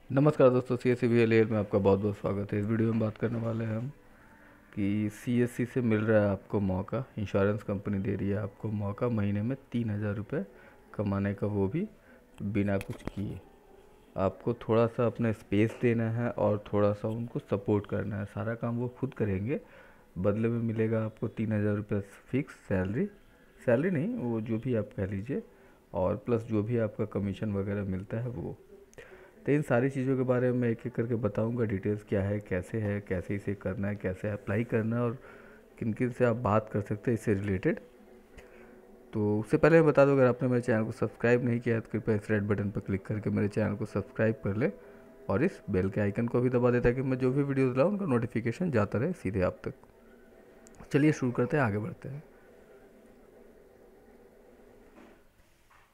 नमस्कार दोस्तों, CSCVL में आपका बहुत बहुत स्वागत है। इस वीडियो में बात करने वाले हैं हम कि CSC से मिल रहा है आपको मौका। इंश्योरेंस कंपनी दे रही है आपको मौका महीने में 3,000 रुपये कमाने का, वो भी बिना कुछ किए। आपको थोड़ा सा अपना स्पेस देना है और थोड़ा सा उनको सपोर्ट करना है। सारा काम वो खुद करेंगे, बदले में मिलेगा आपको 3,000 रुपये फिक्स सैलरी। सैलरी नहीं, वो जो भी आप कह लीजिए, और प्लस जो भी आपका कमीशन वगैरह मिलता है वो। तो इन सारी चीज़ों के बारे में मैं एक एक करके बताऊंगा, डिटेल्स क्या है, कैसे इसे करना है, कैसे अप्लाई करना है, और किन किन से आप बात कर सकते हैं इससे रिलेटेड। तो उससे पहले मैं बता दूं, अगर आपने मेरे चैनल को सब्सक्राइब नहीं किया है तो कृपया इस रेड बटन पर क्लिक करके मेरे चैनल को सब्सक्राइब कर ले और इस बेल के आइकन को भी दबा देता है कि मैं जो भी वीडियोज़ लाऊँ उनका नोटिफिकेशन जाता रहे सीधे आप तक। चलिए शुरू करते हैं, आगे बढ़ते हैं।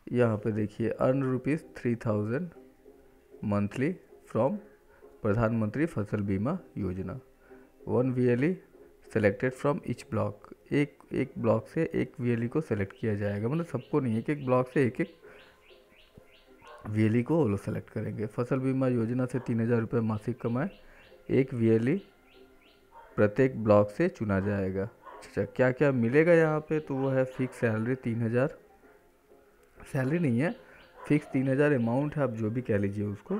यहाँ पे देखिए, अर्न ₹3,000 मंथली फ्रॉम प्रधानमंत्री फसल बीमा योजना। 1 VLE selected from each block. एक एक ब्लॉक से एक VLE को सेलेक्ट किया जाएगा, मतलब सबको नहीं, एक एक ब्लॉक से एक एक VLE को वो लोग सेलेक्ट करेंगे। फसल बीमा योजना से 3,000 रुपये मासिक कमाए, एक VLE प्रत्येक ब्लॉक से चुना जाएगा। अच्छा, क्या क्या मिलेगा यहाँ पे? तो वो है फिक्स सैलरी 3,000, सैलरी नहीं है, फिक्स 3,000 अमाउंट है, आप जो भी कह लीजिए उसको,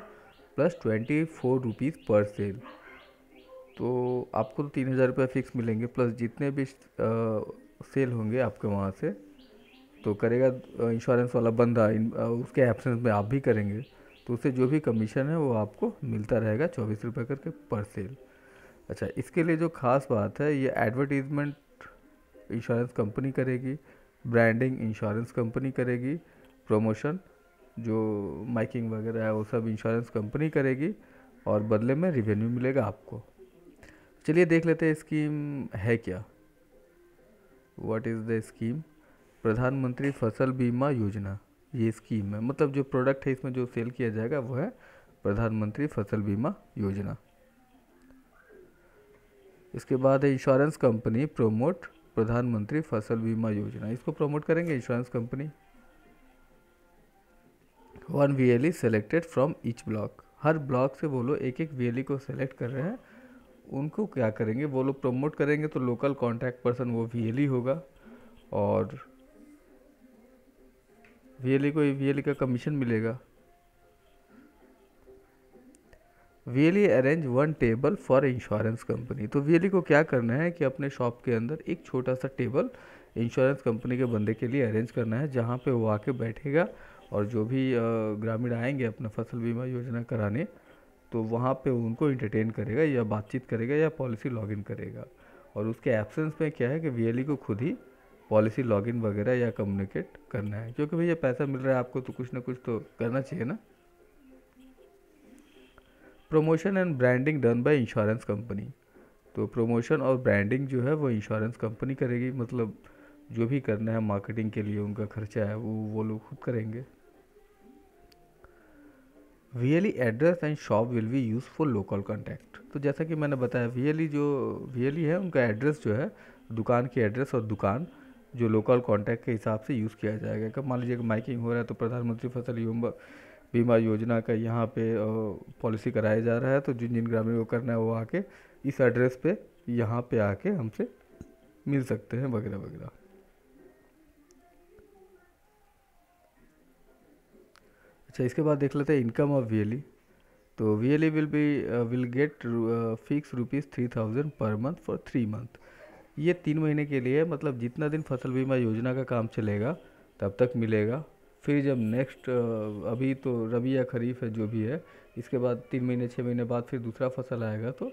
प्लस 24 रुपीज़ पर सेल। तो आपको तो 3,000 रुपये फिक्स मिलेंगे, प्लस जितने भी सेल होंगे आपके वहाँ से तो करेगा इंश्योरेंस वाला बंदा, उसके एब्सेंस में आप भी करेंगे तो उससे जो भी कमीशन है वो आपको मिलता रहेगा 24 रुपये करके पर सेल। अच्छा, इसके लिए जो खास बात है, ये एडवर्टीज़मेंट इंश्योरेंस कंपनी करेगी, ब्रांडिंग इंश्योरेंस कंपनी करेगी, प्रमोशन जो माइकिंग वगैरह है वो सब इंश्योरेंस कंपनी करेगी, और बदले में रिवेन्यू मिलेगा आपको। चलिए देख लेते हैं स्कीम है क्या। What is the scheme? प्रधानमंत्री फसल बीमा योजना, ये स्कीम है। मतलब जो प्रोडक्ट है इसमें जो सेल किया जाएगा वो है प्रधानमंत्री फसल बीमा योजना। इसके बाद है इंश्योरेंस कंपनी प्रोमोट प्रधानमंत्री फसल बीमा योजना। इसको प्रमोट करेंगे insurance company. 1 VLE selected from each block. Her block से वो लोग एक एक VLE को सेलेक्ट कर रहे हैं, उनको क्या करेंगे, वो लोग प्रमोट करेंगे। तो लोकल कॉन्टैक्ट पर्सन वो VLE होगा, और VLE को VLE का कमीशन मिलेगा। VLE arrange 1 table for insurance company. तो VLE को क्या करना है कि अपने शॉप के अंदर एक छोटा सा टेबल इंश्योरेंस कंपनी के बंदे के लिए अरेंज करना है, जहाँ पे वो आके बैठेगा और जो भी ग्रामीण आएंगे अपना फसल बीमा योजना कराने, तो वहाँ पे उनको इंटरटेन करेगा या बातचीत करेगा या पॉलिसी लॉगिन करेगा। और उसके एब्सेंस में क्या है कि VLE को खुद ही पॉलिसी लॉगिन वगैरह या कम्युनिकेट करना है, क्योंकि भैया पैसा मिल रहा है आपको तो कुछ ना कुछ तो करना चाहिए ना। Promotion and branding done by insurance company. तो प्रमोशन और ब्रांडिंग जो है वो इंश्योरेंस कंपनी करेगी, मतलब जो भी करना है मार्केटिंग के लिए उनका खर्चा है वो लोग खुद करेंगे। VLE address and shop will B use for local contact. तो जैसा कि मैंने बताया, VLE है, उनका एड्रेस जो है, दुकान की एड्रेस और दुकान जो लोकल कॉन्टैक्ट के हिसाब से यूज़ किया जाएगा। कब मान लीजिए कि माइकिंग हो रहा है तो प्रधानमंत्री फसल बीमा योजना का यहाँ पे पॉलिसी कराया जा रहा है, तो जिन जिन ग्रामीण को करना है वो आके इस एड्रेस पे यहाँ पे आके हमसे मिल सकते हैं वगैरह वगैरह। अच्छा, इसके बाद देख लेते हैं इनकम ऑफ VLE। तो VLE will get fix ₹3,000 per month for 3 month. ये 3 महीने के लिए, मतलब जितना दिन फसल बीमा योजना का काम चलेगा तब तक मिलेगा। फिर जब नेक्स्ट, अभी तो रबी या खरीफ है जो भी है, इसके बाद 3 महीने 6 महीने बाद फिर दूसरा फसल आएगा तो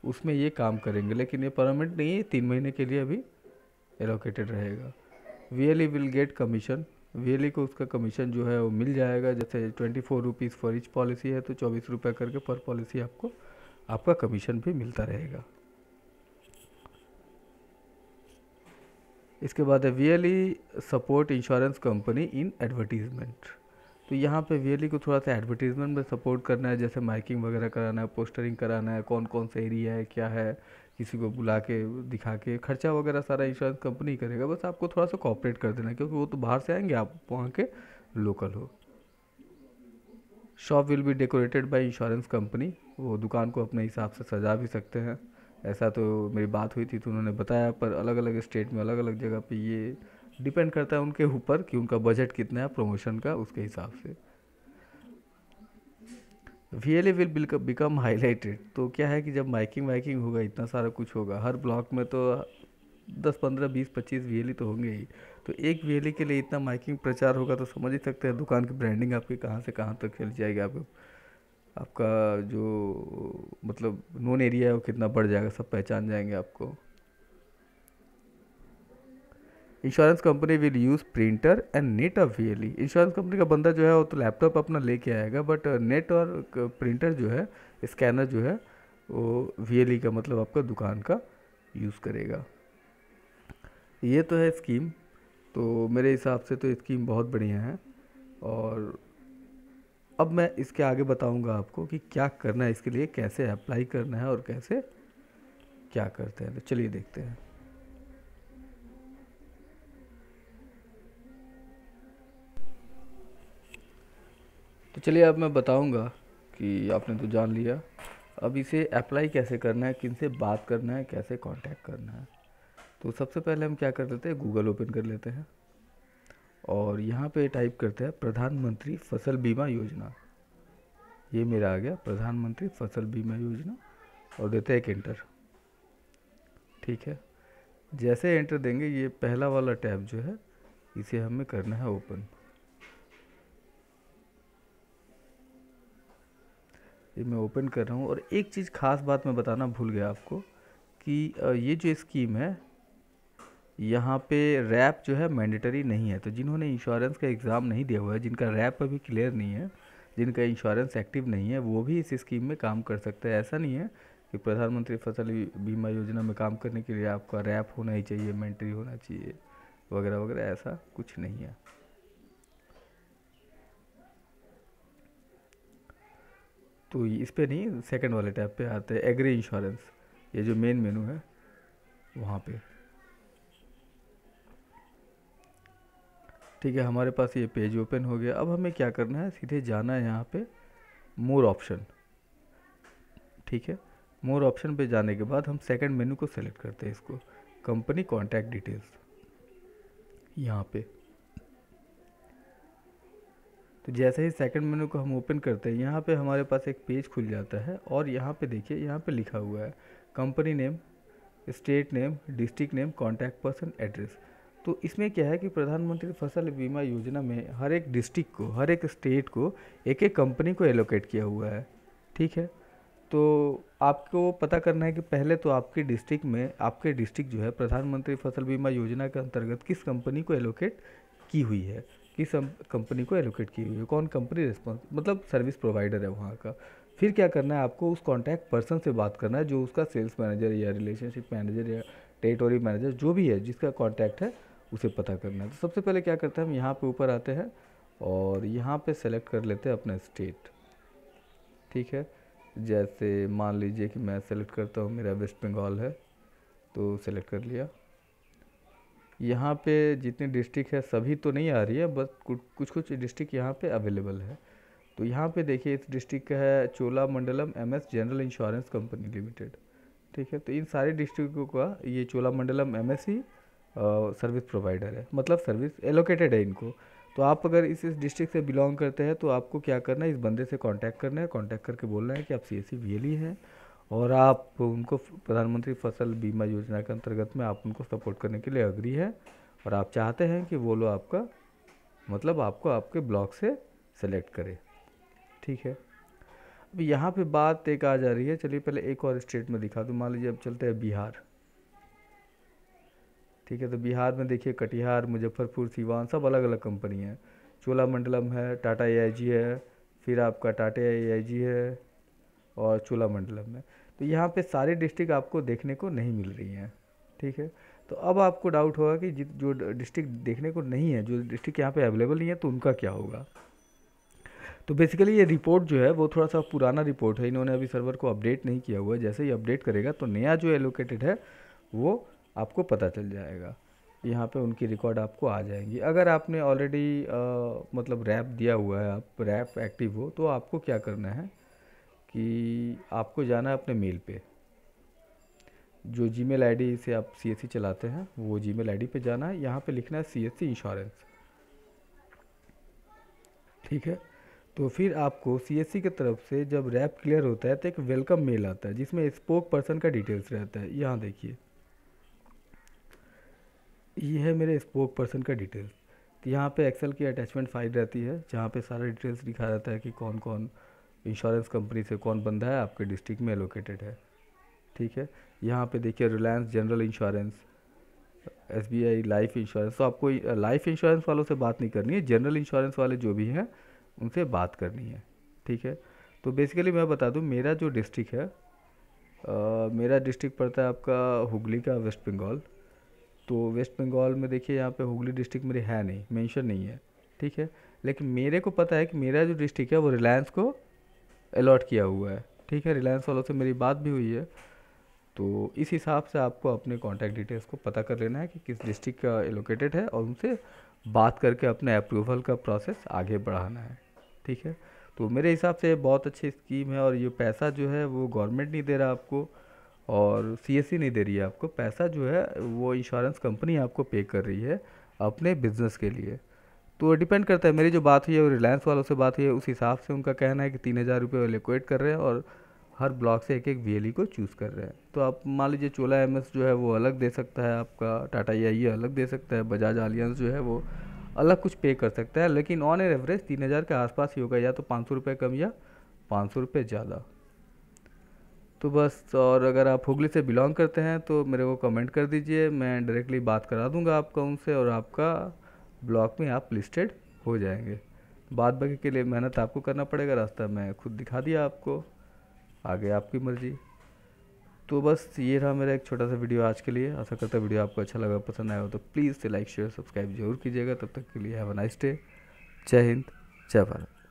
उसमें ये काम करेंगे, लेकिन ये परमानेंट नहीं है, 3 महीने के लिए अभी एलोकेटेड रहेगा। VLE will get commission. VLE को उसका कमीशन जो है वो मिल जाएगा। जैसे 24 रुपीज़ फॉर इच पॉलिसी है तो 24 रुपये करके पर पॉलिसी आपको आपका कमीशन भी मिलता रहेगा। इसके बाद है VLE सपोर्ट इंश्योरेंस कंपनी इन एडवर्टीजमेंट। तो यहाँ पे VLE को थोड़ा सा एडवर्टीजमेंट में सपोर्ट करना है, जैसे माइकिंग वगैरह कराना है, पोस्टरिंग कराना है, कौन कौन सा एरिया है क्या है, किसी को बुला के दिखा के, खर्चा वगैरह सारा इंश्योरेंस कंपनी करेगा। बस आपको थोड़ा सा कॉपरेट कर देना है, क्योंकि वो तो बाहर से आएंगे, आप वहाँ के लोकल हो। Shop will be decorated by insurance company, वो दुकान को अपने हिसाब से सजा भी सकते हैं। ऐसा तो मेरी बात हुई थी तो उन्होंने बताया, पर अलग अलग स्टेट में अलग अलग जगह पे ये डिपेंड करता है उनके ऊपर कि उनका बजट कितना है प्रमोशन का, उसके हिसाब से। VLE विल बिकम हाईलाइटेड, तो क्या है कि जब माइकिंग वाइकिंग होगा, इतना सारा कुछ होगा हर ब्लॉक में, तो 10 15 20 25 VLE तो होंगे ही। तो एक VLE के लिए इतना माइकिंग प्रचार होगा, तो समझ ही सकते हैं दुकान की ब्रांडिंग आपकी कहाँ से कहाँ तक चली जाएगी। आपका जो मतलब नोन एरिया है वो कितना बढ़ जाएगा, सब पहचान जाएंगे आपको। Insurance company will use printer and net of VLE, insurance company का बंदा जो है वो तो लैपटॉप अपना लेके आएगा, बट नेट और प्रिंटर जो है, स्कैनर जो है, वो VLE का मतलब आपका दुकान का यूज़ करेगा। ये तो है स्कीम। तो मेरे हिसाब से तो स्कीम बहुत बढ़िया है, और अब मैं इसके आगे बताऊंगा आपको कि क्या करना है इसके लिए, कैसे अप्लाई करना है और कैसे क्या करते हैं। तो चलिए देखते हैं। तो चलिए अब मैं बताऊंगा कि आपने तो जान लिया, अब इसे अप्लाई कैसे करना है, किन से बात करना है, कैसे कांटेक्ट करना है। तो सबसे पहले हम क्या कर लेते हैं, गूगल ओपन कर लेते हैं और यहाँ पे टाइप करते हैं प्रधानमंत्री फसल बीमा योजना। ये मेरा आ गया प्रधानमंत्री फसल बीमा योजना, और देते हैं एक एंटर। ठीक है, जैसे एंटर देंगे ये पहला वाला टैब जो है इसे हमें करना है ओपन। ये मैं ओपन कर रहा हूँ, और एक चीज़ खास बात मैं बताना भूल गया आपको कि ये जो स्कीम है यहाँ पे रैप जो है मैंडेटरी नहीं है। तो जिन्होंने इंश्योरेंस का एग्ज़ाम नहीं दिया हुआ है, जिनका रैप अभी क्लियर नहीं है, जिनका इंश्योरेंस एक्टिव नहीं है, वो भी इस स्कीम में काम कर सकते हैं। ऐसा नहीं है कि प्रधानमंत्री फसल बीमा योजना में काम करने के लिए आपका रैप होना ही चाहिए, मैंडेटरी होना चाहिए वगैरह वगैरह, ऐसा कुछ नहीं है। तो इस पे नहीं, सेकंड वाले टैब पे आते हैं एग्री इंश्योरेंस, ये जो मेन मेनू है वहाँ पे। ठीक है, हमारे पास ये पेज ओपन हो गया। अब हमें क्या करना है, सीधे जाना है यहाँ पे मोर ऑप्शन। ठीक है, मोर ऑप्शन पे जाने के बाद हम सेकंड मेनू को सेलेक्ट करते हैं, इसको कंपनी कॉन्टैक्ट डिटेल्स यहाँ पे। तो जैसे ही सेकंड मेनू को हम ओपन करते हैं, यहाँ पे हमारे पास एक पेज खुल जाता है, और यहाँ पे देखिए, यहाँ पे लिखा हुआ है company name, state name, district name, contact person, address. तो इसमें क्या है कि प्रधानमंत्री फसल बीमा योजना में हर एक डिस्ट्रिक्ट को, हर एक स्टेट को एक एक कंपनी को एलोकेट किया हुआ है। ठीक है, तो आपको पता करना है कि पहले तो आपके डिस्ट्रिक्ट में, आपके डिस्ट्रिक्ट जो है प्रधानमंत्री फसल बीमा योजना के अंतर्गत किस कंपनी को एलोकेट की हुई है, किस कंपनी को एलोकेट की हुई है, कौन कंपनी रिस्पॉन्स मतलब सर्विस प्रोवाइडर है वहाँ का। फिर क्या करना है, आपको उस कॉन्टैक्ट पर्सन से बात करना है, जो उसका सेल्स मैनेजर या रिलेशनशिप मैनेजर या टेरिटोरी मैनेजर जो भी है, जिसका कॉन्टैक्ट है, उसे पता करना है। तो सबसे पहले क्या करते हैं, हम यहाँ पे ऊपर आते हैं और यहाँ पे सेलेक्ट कर लेते हैं अपना स्टेट। ठीक है, जैसे मान लीजिए कि मैं सेलेक्ट करता हूँ, मेरा वेस्ट बंगाल है, तो सेलेक्ट कर लिया। यहाँ पे जितने डिस्ट्रिक्ट है सभी तो नहीं आ रही है, बस कुछ कुछ डिस्ट्रिक्ट यहाँ पे अवेलेबल है। तो यहाँ पे देखिए, इस डिस्ट्रिक्ट का है Cholamandalam MS general insurance company limited. ठीक है, तो इन सारे डिस्ट्रिक्टों का ये चोलामंडलम MS ही सर्विस प्रोवाइडर है, मतलब सर्विस एलोकेटेड है इनको। तो आप अगर इस डिस्ट्रिक्ट से बिलोंग करते हैं, तो आपको क्या करना है, इस बंदे से कांटेक्ट करना है, कांटेक्ट करके बोलना है कि आप CSC VLE हैं, और आप उनको प्रधानमंत्री फसल बीमा योजना के अंतर्गत में आप उनको सपोर्ट करने के लिए अग्री है, और आप चाहते हैं कि वो लोग आपका मतलब आपको आपके ब्लॉक से सेलेक्ट करे। ठीक है, अब यहाँ पे बात एक आ जा रही है, चलिए पहले एक और स्टेट में दिखा दूँ। मान लीजिए अब चलते हैं बिहार। ठीक है, तो बिहार में देखिए कटिहार, मुजफ्फरपुर, सीवान, सब अलग अलग कंपनी है। चोलामंडलम है, टाटा AIG है, फिर आपका टाटा AIG है, और चोलामंडलम में। तो यहाँ पे सारे डिस्ट्रिक्ट आपको देखने को नहीं मिल रही हैं। ठीक है, तो अब आपको डाउट होगा कि जो डिस्ट्रिक्ट देखने को नहीं है, जो डिस्ट्रिक्ट यहाँ पे अवेलेबल नहीं है, तो उनका क्या होगा। तो बेसिकली ये रिपोर्ट जो है वो थोड़ा सा पुराना रिपोर्ट है, इन्होंने अभी सर्वर को अपडेट नहीं किया हुआ है। जैसे ही अपडेट करेगा तो नया जो एलोकेटेड है वो आपको पता चल जाएगा। यहाँ पे उनकी रिकॉर्ड आपको आ जाएंगी। अगर आपने ऑलरेडी मतलब रैप दिया हुआ है, आप रैप एक्टिव हो, तो आपको क्या करना है कि आपको जाना है अपने मेल पे, जो जीमेल आईडी से आप सीएससी चलाते हैं वो जीमेल आईडी पे जाना है। यहाँ पे लिखना है सीएससी इंश्योरेंस, ठीक है। तो फिर आपको सीएससी की तरफ से जब रैप क्लियर होता है तो एक वेलकम मेल आता है जिसमें स्पोक पर्सन का डिटेल्स रहता है। यहाँ देखिए, ये है मेरे स्पोक पर्सन का डिटेल्स। तो यहाँ पे एक्सेल की अटैचमेंट फाइल रहती है जहाँ पे सारा डिटेल्स लिखा रहता है कि कौन कौन इंश्योरेंस कंपनी से कौन बंदा है आपके डिस्ट्रिक्ट में एलोकेटेड है, ठीक है। यहाँ पे देखिए Reliance general insurance, SBI life insurance. तो आपको लाइफ इंश्योरेंस वालों से बात नहीं करनी है, जनरल इंश्योरेंस वाले जो भी हैं उनसे बात करनी है, ठीक है। तो बेसिकली मैं बता दूं, मेरा जो डिस्ट्रिक्ट है, मेरा डिस्ट्रिक्ट पड़ता है आपका हुगली का, वेस्ट बंगाल। तो वेस्ट बंगाल में देखिए यहाँ पे हुगली डिस्ट्रिक्ट मेरे है नहीं, मेंशन नहीं है, ठीक है। लेकिन मेरे को पता है कि मेरा जो डिस्ट्रिक्ट है वो रिलायंस को अलॉट किया हुआ है, ठीक है। रिलायंस वालों से मेरी बात भी हुई है। तो इस हिसाब से आपको अपने कॉन्टैक्ट डिटेल्स को पता कर लेना है कि किस डिस्ट्रिक्ट का एलोकेटेड है और उनसे बात करके अपने अप्रूवल का प्रोसेस आगे बढ़ाना है, ठीक है। तो मेरे हिसाब से बहुत अच्छी स्कीम है और ये पैसा जो है वो गवर्नमेंट नहीं दे रहा आपको और सीएससी नहीं दे रही है आपको। पैसा जो है वो इंश्योरेंस कंपनी आपको पे कर रही है अपने बिजनेस के लिए। तो डिपेंड करता है, मेरी जो बात हुई है वो रिलायंस वालों से बात हुई है, उस हिसाब से उनका कहना है कि 3,000 रुपये एलोकेट कर रहे हैं और हर ब्लॉक से एक एक वीएलई को चूज़ कर रहे हैं। तो आप मान लीजिए चोला एमएस जो है वो अलग दे सकता है आपका, टाटा एआईए अलग दे सकता है, बजाज आलियांज जो है वो अलग कुछ पे कर सकता है, लेकिन ऑन एन एवरेज 3,000 के आसपास ही होगा, या तो 500 रुपये कम या 500 रुपये ज़्यादा। तो बस, और अगर आप हुगली से बिलोंग करते हैं तो मेरे को कमेंट कर दीजिए, मैं डायरेक्टली बात करा दूंगा आपका उनसे और आपका ब्लॉक में आप लिस्टेड हो जाएंगे। बाद बाकी के लिए मेहनत आपको करना पड़ेगा, रास्ता मैं खुद दिखा दिया आपको, आगे आपकी मर्ज़ी। तो बस ये रहा मेरा एक छोटा सा वीडियो आज के लिए। आशा करता वीडियो आपको अच्छा लगा, पसंद आया हो तो प्लीज़ से लाइक शेयर सब्सक्राइब जरूर कीजिएगा। तब तक के लिए हैव अ नाइस डे। जय हिंद, जय भारत।